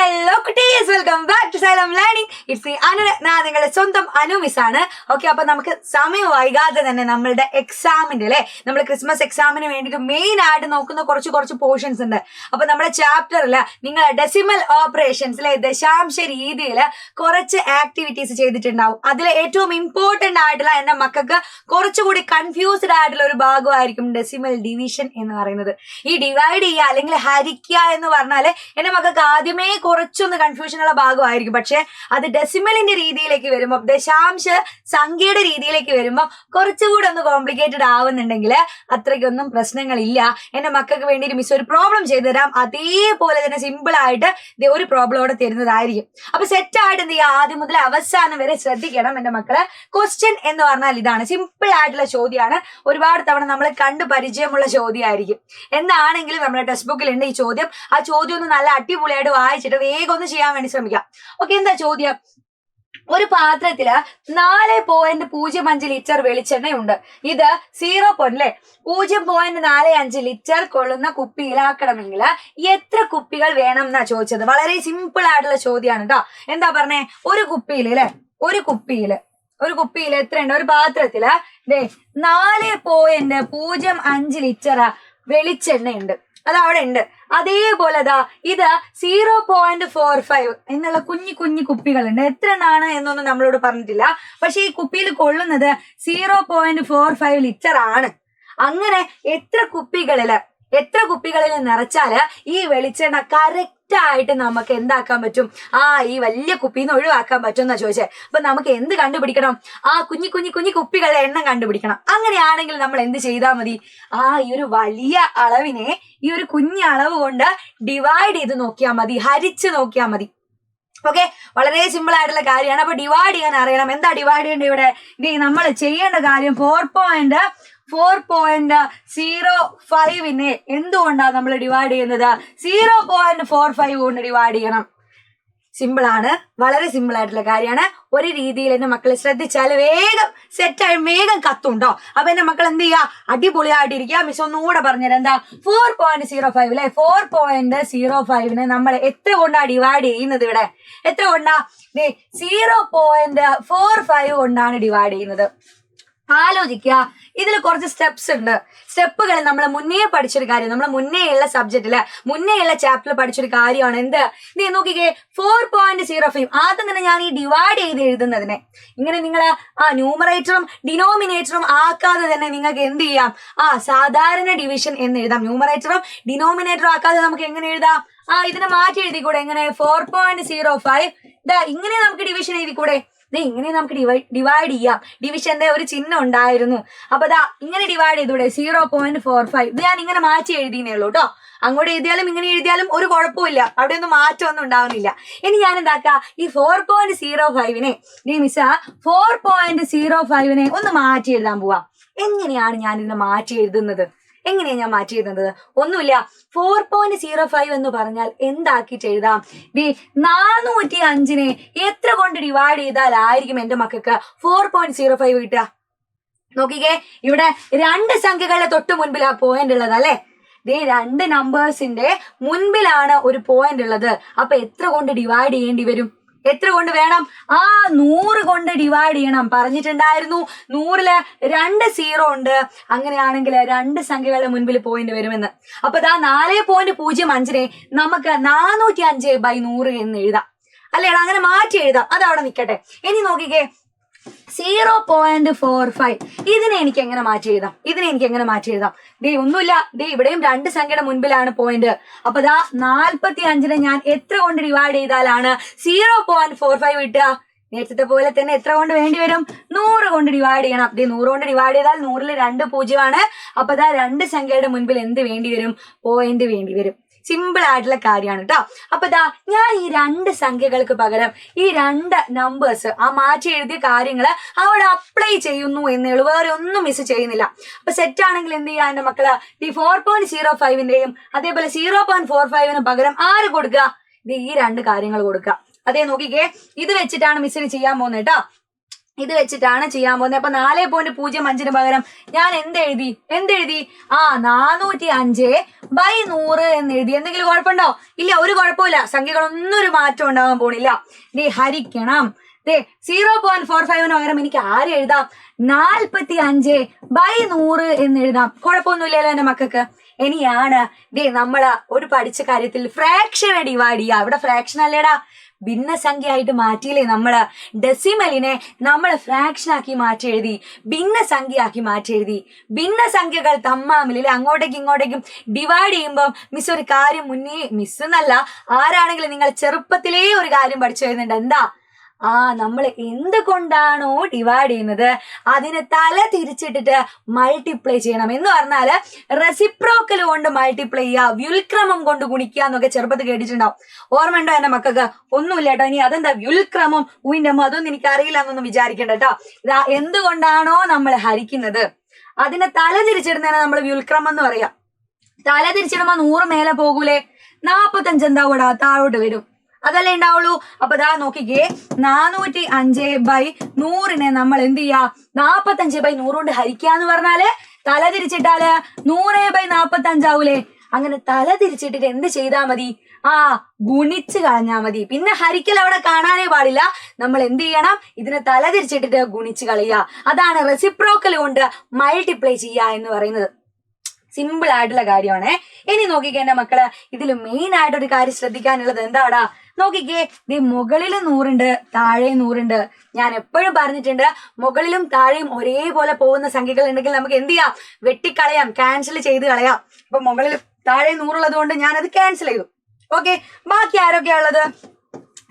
Hello കുട്ടീസ്, welcome back to Xylem learning. It's me Anu. ഞാൻ നിങ്ങളുടെ സ്വന്തം അനു മിസ് ആണ്. ഓക്കെ, അപ്പൊ നമുക്ക് സമയം വൈകാതെ തന്നെ നമ്മളുടെ എക്സാമിന്റെ അല്ലെ, നമ്മൾ ക്രിസ്മസ് എക്സാമിന് വേണ്ടിയിട്ട് മെയിൻ ആയിട്ട് നോക്കുന്ന കുറച്ച് പോർഷൻസ് ഉണ്ട്. അപ്പൊ നമ്മുടെ ചാപ്റ്ററിൽ നിങ്ങൾ ഡെസിമൽ ഓപ്പറേഷൻസിലെ ദശാംശ രീതിയിൽ കുറച്ച് ആക്ടിവിറ്റീസ് ചെയ്തിട്ടുണ്ടാവും. അതിൽ ഏറ്റവും ഇമ്പോർട്ടന്റ് ആയിട്ടുള്ള എന്റെ മക്കൾക്ക് കുറച്ചുകൂടി കൺഫ്യൂസ്ഡ് ആയിട്ടുള്ള ഒരു ഭാഗമായിരിക്കും ഡെസിമൽ ഡിവിഷൻ എന്ന് പറയുന്നത്. ഈ ഡിവൈഡ് ചെയ്യുക അല്ലെങ്കിൽ ഹരിക്കുക എന്ന് പറഞ്ഞാല് എന്റെ മക്കൾക്ക് ആദ്യമേ കുറച്ചൊന്ന് കൺഫ്യൂഷൻ ഉള്ള ഭാഗമായിരിക്കും. പക്ഷെ അത് ഡെസിമലിന്റെ രീതിയിലേക്ക് വരുമ്പോൾ, ദശാംശ സംഖ്യയുടെ രീതിയിലേക്ക് വരുമ്പോൾ കുറച്ചുകൂടെ ഒന്ന് കോംപ്ലിക്കേറ്റഡ് ആവുന്നുണ്ടെങ്കിൽ അത്രയ്ക്കൊന്നും പ്രശ്നങ്ങളില്ല. എന്റെ മക്കൾക്ക് വേണ്ടി മിസ് ഒരു പ്രോബ്ലം ചെയ്തു തരാം. അതേപോലെ തന്നെ സിമ്പിൾ ആയിട്ട് ഒരു പ്രോബ്ലമോടെ തരുന്നതായിരിക്കും. അപ്പൊ സെറ്റ് ആയിട്ട് എന്ത് ചെയ്യുക, ആദ്യം മുതൽ അവസാനം വരെ ശ്രദ്ധിക്കണം എന്റെ മക്കള്. ക്വസ്റ്റ്യൻ എന്ന് പറഞ്ഞാൽ ഇതാണ്, സിമ്പിൾ ആയിട്ടുള്ള ചോദ്യമാണ്. ഒരുപാട് തവണ നമ്മൾ കണ്ടു പരിചയമുള്ള ചോദ്യമായിരിക്കും. എന്താണെങ്കിലും നമ്മുടെ ടെക്സ്റ്റ് ബുക്കിലുണ്ട് ഈ ചോദ്യം. ആ ചോദ്യം ഒന്ന് നല്ല അടിപൊളിയായിട്ട് വായിച്ചിട്ട് വേഗം ഒന്ന് ചെയ്യാൻ വേണ്ടി ശ്രമിക്കാം. ഓക്കെ, എന്താ ചോദ്യം? ഒരു പാത്രത്തില് 4.05 ലിറ്റർ വെളിച്ചെണ്ണയുണ്ട്. ഇത് 0.45 ലിറ്റർ കൊള്ളുന്ന കുപ്പിയിലാക്കണമെങ്കിൽ എത്ര കുപ്പികൾ വേണം എന്നാ ചോദിച്ചത്. വളരെ സിമ്പിൾ ആയിട്ടുള്ള ചോദ്യമാണ് കേട്ടോ. എന്താ പറഞ്ഞേ, ഒരു കുപ്പിയില് എത്രയുണ്ട്? ഒരു പാത്രത്തില് 4.05 ലിറ്റർ വെളിച്ചെണ്ണയുണ്ട്. അത് അവിടെ ഉണ്ട്. അതേപോലെ ഇത് 0.45 എന്നുള്ള കുഞ്ഞു കുപ്പികളുണ്ട്. എത്ര എണ്ണാണ് എന്നൊന്നും നമ്മളോട് പറഞ്ഞിട്ടില്ല. പക്ഷെ ഈ കുപ്പിയിൽ കൊള്ളുന്നത് 0.45 ലിറ്റർ ആണ്. അങ്ങനെ എത്ര കുപ്പികളിൽ നിറച്ചാല് ഈ വെളിച്ചെണ്ണ കറക്റ്റ് ആയിട്ട് നമുക്ക് എന്താക്കാൻ പറ്റും? ഈ വലിയ കുപ്പിന്ന് ഒഴിവാക്കാൻ പറ്റും എന്നാ ചോദിച്ചേ. അപ്പൊ നമുക്ക് എന്ത് കണ്ടുപിടിക്കണം? കുഞ്ഞു കുപ്പികളുടെ എണ്ണം കണ്ടുപിടിക്കണം. അങ്ങനെയാണെങ്കിൽ നമ്മൾ എന്ത് ചെയ്താൽ മതി? ഈ ഒരു വലിയ അളവിനെ ഈ ഒരു കുഞ്ഞു അളവ് കൊണ്ട് ഡിവൈഡ് ചെയ്ത് നോക്കിയാൽ മതി, ഹരിച്ച് നോക്കിയാൽ മതി. ഓക്കെ, വളരെ സിമ്പിൾ ആയിട്ടുള്ള കാര്യമാണ്. അപ്പൊ ഡിവൈഡ് ചെയ്യാൻ അറിയണം. എന്താ ഡിവൈഡ് ചെയ്യേണ്ടത്? ഇവിടെ നമ്മൾ ചെയ്യേണ്ട കാര്യം 4.05 എന്തുകൊണ്ടാണ് നമ്മൾ ഡിവൈഡ് ചെയ്യുന്നത്? 0.45 കൊണ്ട് ഡിവൈഡ് ചെയ്യണം. സിമ്പിൾ ആണ്, വളരെ സിമ്പിൾ ആയിട്ടുള്ള കാര്യമാണ്. ഒരു രീതിയിൽ എന്റെ മക്കൾ ശ്രദ്ധിച്ചാൽ വേഗം സെറ്റായി വേഗം കത്തുണ്ടോ. അപ്പൊ എന്റെ മക്കൾ എന്ത് ചെയ്യുക, അടിപൊളിയായിട്ടിരിക്കുക. മിസ് ഒന്നുകൂടെ പറഞ്ഞുതരാം. എന്താ 4.05 അല്ലെ, 4.05 നമ്മൾ എത്ര കൊണ്ടാ ഡിവൈഡ് ചെയ്യുന്നത്? ഇവിടെ എത്ര കൊണ്ടാ? 0.45 കൊണ്ടാണ് ഡിവൈഡ് ചെയ്യുന്നത്. ആലോചിക്കുക, ഇതിൽ കുറച്ച് സ്റ്റെപ്സ് ഉണ്ട്. സ്റ്റെപ്പുകൾ നമ്മൾ മുന്നേ പഠിച്ചൊരു കാര്യം, നമ്മൾ മുന്നേയുള്ള സബ്ജക്റ്റില് മുന്നേയുള്ള ചാപ്റ്ററിൽ പഠിച്ചൊരു കാര്യമാണ്. എന്ത് നോക്കിക്കേ, 4.05 ആദ്യം തന്നെ ഞാൻ ഈ ഡിവൈഡ് ചെയ്ത് എഴുതുന്നതിനെ ഇങ്ങനെ നിങ്ങൾ ന്യൂമറേറ്ററും ഡിനോമിനേറ്ററും ആക്കാതെ തന്നെ നിങ്ങൾക്ക് എന്ത് ചെയ്യാം? സാധാരണ ഡിവിഷൻ എന്ന് എഴുതാം. ന്യൂമറേറ്ററും ഡിനോമിനേറ്ററും ആക്കാതെ നമുക്ക് എങ്ങനെ എഴുതാം? ഇതിനെ മാറ്റി എഴുതിക്കൂടെ? എങ്ങനെ? 4.05 ഇങ്ങനെ നമുക്ക് ഡിവിഷൻ എഴുതിക്കൂടെ? ഇങ്ങനെ നമുക്ക് ഡിവൈഡ് ചെയ്യാം. ഡിവിഷന്റെ ഒരു ചിഹ്നം ഉണ്ടായിരുന്നു. അപ്പൊ ഇങ്ങനെ ഡിവൈഡ് ചെയ്തൂടെ? 0.45 ഇത് ഞാൻ ഇങ്ങനെ മാറ്റി എഴുതിയേ ഉള്ളൂ കേട്ടോ. അങ്ങോട്ട് എഴുതിയാലും ഇങ്ങനെ എഴുതിയാലും ഒരു കുഴപ്പമില്ല, അവിടെ ഒന്നും മാറ്റമൊന്നും ഉണ്ടാവുന്നില്ല. ഇനി ഞാൻ എന്താക്കാം, ഈ 4.05 മിസ്സ 4.05 ഒന്ന് മാറ്റി എഴുതാൻ പോവാം. എങ്ങനെയാണ് ഞാൻ ഇതിനെ മാറ്റി എഴുതുന്നത്? ഒന്നുമില്ല. 4.05 എന്ന് പറഞ്ഞാൽ എന്താക്കിട്ട് എഴുതാം? 405 എത്ര കൊണ്ട് ഡിവൈഡ് ചെയ്താലായിരിക്കും എന്റെ മക്കൾക്ക് 4.05 കിട്ടുക? നോക്കിക്കേ, ഇവിടെ 2 സംഖ്യകളുടെ തൊട്ട് മുൻപിൽ ആ പോയിന്റ് ഉള്ളത് അല്ലെ. 2 നമ്പേഴ്സിന്റെ മുൻപിലാണ് ഒരു പോയിന്റ് ഉള്ളത്. അപ്പൊ എത്ര കൊണ്ട് ഡിവൈഡ് ചെയ്യേണ്ടി വരും? എത്ര കൊണ്ട് വേണം? 100 കൊണ്ട് ഡിവൈഡ് ചെയ്യണം. പറഞ്ഞിട്ടുണ്ടായിരുന്നു 100ല് 2 0 ഉണ്ട്. അങ്ങനെയാണെങ്കിൽ 2 സംഖ്യകളുടെ മുൻപിൽ പോയിന്റ് വരുമെന്ന്. അപ്പൊ 4.05 നമുക്ക് 405/100 എന്ന് എഴുതാം. അല്ലേടാ, അങ്ങനെ മാറ്റി എഴുതാം. അതവിടെ നിൽക്കട്ടെ. ഇനി നോക്കിക്കേ, 0.45 ഇതിനെ എനിക്ക് എങ്ങനെ മാറ്റി എഴുതാം? ഒന്നുമില്ല. ഇവിടെയും 2 സംഖ്യയുടെ മുൻപിലാണ് പോയിന്റ്. അപ്പൊ 45 ഞാൻ എത്ര കൊണ്ട് ഡിവൈഡ് ചെയ്താലാണ് 0.45 കിട്ടുക? നേരത്തെ പോലെ തന്നെ എത്ര കൊണ്ട് വേണ്ടി വരും? 100 കൊണ്ട് ഡിവൈഡ് ചെയ്യണം. 100 കൊണ്ട് ഡിവൈഡ് ചെയ്താൽ 100ല് 2 0 അപ്പൊ 2 സംഖ്യയുടെ മുൻപിൽ എന്ത് വേണ്ടി വരും? പോയിന്റ് വേണ്ടി വരും. സിമ്പിൾ ആയിട്ടുള്ള കാര്യമാണ് കേട്ടോ. അപ്പൊ ഞാൻ ഈ 2 സംഖ്യകൾക്ക് പകരം ഈ 2 നമ്പേഴ്സ് മാറ്റി എഴുതിയ കാര്യങ്ങള് അവിടെ അപ്ലൈ ചെയ്യുന്നു എന്നേ ഉള്ളൂ. വേറെ ഒന്നും മിസ് ചെയ്യുന്നില്ല. അപ്പൊ സെറ്റ് ആണെങ്കിൽ എന്ത് ചെയ്യാ എന്റെ മക്കള്? ഈ 4.05 അതേപോലെ 0.45 പകരം ആര് കൊടുക്കുക? ഈ 2 കാര്യങ്ങൾ കൊടുക്കുക. നോക്കിക്കേ, ഇത് വെച്ചിട്ടാണ് മിസ്സിന് ചെയ്യാൻ പോകുന്നത് കേട്ടോ. ഇത് വെച്ചിട്ടാണ് ചെയ്യാൻ പോകുന്നത്. അപ്പൊ 4.05 പകരം ഞാൻ എന്തെഴുതി 405/100 എന്ന് എഴുതി. എന്തെങ്കിലും കുഴപ്പമുണ്ടോ? ഇല്ല, ഒരു കുഴപ്പമില്ല. സംഖ്യകളൊന്നും ഒരു മാറ്റം ഉണ്ടാവാൻ പോണില്ല. ദേ ഹരിക്കണം. 0.45 പകരം എനിക്ക് ആര് എഴുതാം? 45/100 എന്ന് എഴുതാം. കുഴപ്പമൊന്നുമില്ലല്ലോ എന്റെ മക്കൾക്ക്. ഇനിയാണ് നമ്മള് ഒരു പഠിച്ച കാര്യത്തിൽ ഫ്രാക്ഷനെ ഡിവൈഡ് ചെയ്യുക. ഇവിടെ ഫ്രാക്ഷൻ അല്ലേടാ, ഭിന്നസംഖ്യ ആയിട്ട് മാറ്റിയില്ലേ നമ്മള്. ഡെസിമലിനെ നമ്മൾ ഫ്രാക്ഷൻ ആക്കി മാറ്റി എഴുതി, ഭിന്നസംഖ്യ ആക്കി മാറ്റി എഴുതി. ഭിന്നസംഖ്യകൾ തമ്മിൽ അങ്ങോട്ടേക്കും ഇങ്ങോട്ടേക്കും ഡിവൈഡ് ചെയ്യുമ്പോൾ മിസ് ഒരു കാര്യം മിസ് എന്നല്ല, ആരാണെങ്കിലും നിങ്ങൾ ചെറുപ്പത്തിലേ ഒരു കാര്യം പഠിച്ചു വരുന്നുണ്ട്. എന്താ? നമ്മൾ എന്തുകൊണ്ടാണോ ഡിവൈഡ് ചെയ്യുന്നത് അതിനെ തല തിരിച്ചിട്ടിട്ട് മൾട്ടിപ്ലൈ ചെയ്യണം. എന്ന് പറഞ്ഞാല് റെസിപ്രോക്കൽ കൊണ്ട് മൾട്ടിപ്ലൈ ചെയ്യുക, വ്യുൽക്രമം കൊണ്ട് ഗുണിക്കുക എന്നൊക്കെ ചെറുപ്പത്തിൽ കേട്ടിട്ടുണ്ടാവും. ഓർമ്മയുണ്ടോ എന്റെ മക്കൾക്ക്? ഒന്നുമില്ല കേട്ടോ. ഇനി അതെന്താ വ്യുൽക്രമം, ഉയിന്റമ്മ, അതൊന്നും എനിക്ക് അറിയില്ല എന്നൊന്നും വിചാരിക്കണ്ട കേട്ടോ. ഇതാ എന്തുകൊണ്ടാണോ നമ്മൾ ഹരിക്കുന്നത് അതിനെ തല തിരിച്ചിടുന്നതിനെ നമ്മൾ വ്യുൽക്രമം എന്ന് പറയാം. തല തിരിച്ചിടുമ്പോ 100 മേലെ പോകൂലേ, 45 എന്താ കൂടാ താഴോട്ട് വരും. അതല്ലേ ഉണ്ടാവുള്ളൂ. അപ്പൊ ദാ നോക്കിക്കേ, 405/100 നമ്മൾ എന്ത് ചെയ്യാ? 45/100 കൊണ്ട് ഹരിക്കാന്ന് പറഞ്ഞാല് തല തിരിച്ചിട്ടാല് 100/45 ആവൂലേ. അങ്ങനെ തല തിരിച്ചിട്ടിട്ട് എന്ത് ചെയ്താ മതി? ഗുണിച്ച് കളഞ്ഞാ മതി. പിന്നെ ഹരിക്കൽ അവിടെ കാണാനേ പാടില്ല. നമ്മൾ എന്ത് ചെയ്യണം? ഇതിനെ തല തിരിച്ചിട്ടിട്ട് ഗുണിച്ച് കളയുക. അതാണ് റെസിപ്രോക്കൽ കൊണ്ട് മൾട്ടിപ്ലൈ ചെയ്യുക എന്ന് പറയുന്നത്. സിമ്പിൾ ആയിട്ടുള്ള കാര്യമാണ്. ഇനി നോക്കിക്കേ എന്റെ മക്കള്, ഇതിൽ മെയിൻ ആയിട്ട് ഒരു കാര്യം ശ്രദ്ധിക്കാനുള്ളത് എന്താടാ? നോക്കിക്കേ, മുകളിൽ 100 താഴെ 100. ഞാൻ എപ്പോഴും പറഞ്ഞിട്ടുണ്ട്, മുകളിലും താഴെയും ഒരേപോലെ പോകുന്ന സംഖ്യകൾ ഉണ്ടെങ്കിൽ നമുക്ക് എന്ത് ചെയ്യാം? വെട്ടിക്കളയാം, ക്യാൻസൽ ചെയ്ത് കളയാം. അപ്പൊ മുകളിൽ താഴെ 100 ഉള്ളത് കൊണ്ട് ഞാനത് ക്യാൻസൽ ചെയ്തു. ഓക്കെ, ബാക്കി ആരൊക്കെയാ ഉള്ളത്?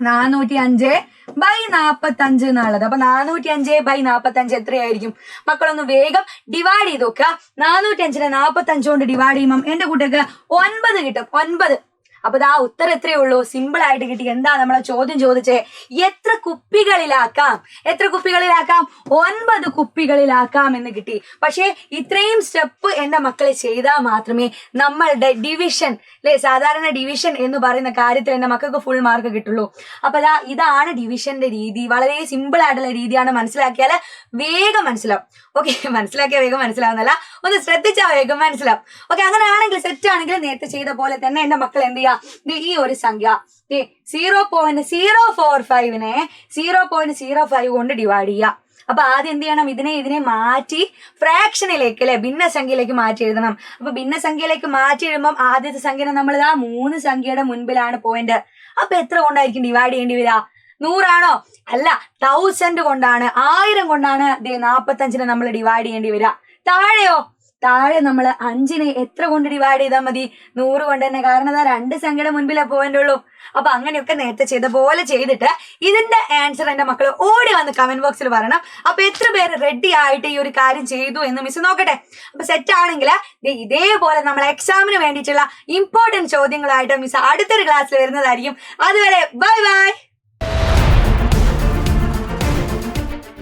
405/45 എന്നുള്ളത്. അപ്പൊ 405/45 എത്രയായിരിക്കും? മക്കളൊന്ന് വേഗം ഡിവൈഡ് ചെയ്ത് നോക്കുക. 405നെ 45 കൊണ്ട് ഡിവൈഡ് ചെയ്യുമ്പോൾ എന്റെ കുട്ടിക്ക് 9 കിട്ടും. 9. അപ്പൊ ആ ഉത്തരം എത്രയേ ഉള്ളൂ? സിമ്പിൾ ആയിട്ട് കിട്ടി. എന്താ നമ്മളെ ചോദ്യം ചോദിച്ചേ? എത്ര കുപ്പികളിലാക്കാം? 9 കുപ്പികളിലാക്കാം എന്ന് കിട്ടി. പക്ഷേ ഇത്രയും സ്റ്റെപ്പ് എന്റെ മക്കളെ ചെയ്താൽ മാത്രമേ നമ്മളുടെ ഡിവിഷൻ സാധാരണ ഡിവിഷൻ എന്ന് പറയുന്ന കാര്യത്തിൽ എന്റെ മക്കൾക്ക് ഫുൾ മാർക്ക് കിട്ടുള്ളൂ. അപ്പൊ ഇതാണ് ഡിവിഷന്റെ രീതി. വളരെ സിമ്പിൾ ആയിട്ടുള്ള രീതിയാണ്. മനസ്സിലാക്കിയാൽ വേഗം മനസ്സിലാവും. ഓക്കെ, മനസ്സിലാക്കിയാൽ വേഗം മനസ്സിലാവുന്നല്ല, ഒന്ന് ശ്രദ്ധിച്ചാൽ വേഗം മനസ്സിലാവും. ഓക്കെ, അങ്ങനെയാണെങ്കിൽ സെറ്റ് ആണെങ്കിൽ നേരത്തെ ചെയ്ത പോലെ തന്നെ എന്റെ മക്കൾ എന്ത് ചെയ്യാം? ഈ ഒരു സംഖ്യ 0.045നെ 0.05 കൊണ്ട് ഡിവൈഡ് ചെയ്യാം. അപ്പൊ ആദ്യം എന്ത് ചെയ്യണം? ഇതിനെ മാറ്റി ഫ്രാക്ഷനിലേക്ക് ഭിന്നസംഖ്യയിലേക്ക് മാറ്റി എഴുതണം. അപ്പൊ ഭിന്നസംഖ്യയിലേക്ക് മാറ്റി എഴുതുമ്പോൾ ആദ്യത്തെ സംഖ്യനെ നമ്മൾ 3 സംഖ്യയുടെ മുൻപിലാണ് പോയിന്റ്. അപ്പൊ എത്ര കൊണ്ടായിരിക്കും ഡിവൈഡ് ചെയ്യേണ്ടി വരിക? 100 ആണോ? അല്ല, 1000 കൊണ്ടാണ്, 1000 കൊണ്ടാണ് 45നെ നമ്മൾ ഡിവൈഡ് ചെയ്യേണ്ടി വരിക. താഴെയോ? താഴെ നമ്മൾ 5നെ എത്ര കൊണ്ട് ഡിവൈഡ് ചെയ്താൽ മതി? 100 കൊണ്ട് തന്നെ. കാരണം 2 സംഖ്യയുടെ മുൻപിലേ പോയിന്റുള്ളൂ. അപ്പൊ അങ്ങനെയൊക്കെ നേരത്തെ ചെയ്ത പോലെ ചെയ്തിട്ട് ഇതിന്റെ ആൻസർ എന്റെ മക്കൾ ഓടി വന്ന് കമന്റ് ബോക്സിൽ പറയണം. അപ്പൊ എത്ര പേര് റെഡി ആയിട്ട് ഈ ഒരു കാര്യം ചെയ്തു എന്ന് മിസ് നോക്കട്ടെ. അപ്പൊ സെറ്റ് ആണെങ്കിൽ ഇതേപോലെ നമ്മൾ എക്സാമിന് വേണ്ടിയിട്ടുള്ള ഇമ്പോർട്ടന്റ് ചോദ്യങ്ങളായിട്ട് മിസ് അടുത്തൊരു ക്ലാസ്സിൽ വരുന്നതായിരിക്കും. അതുവരെ ബൈ ബൈ.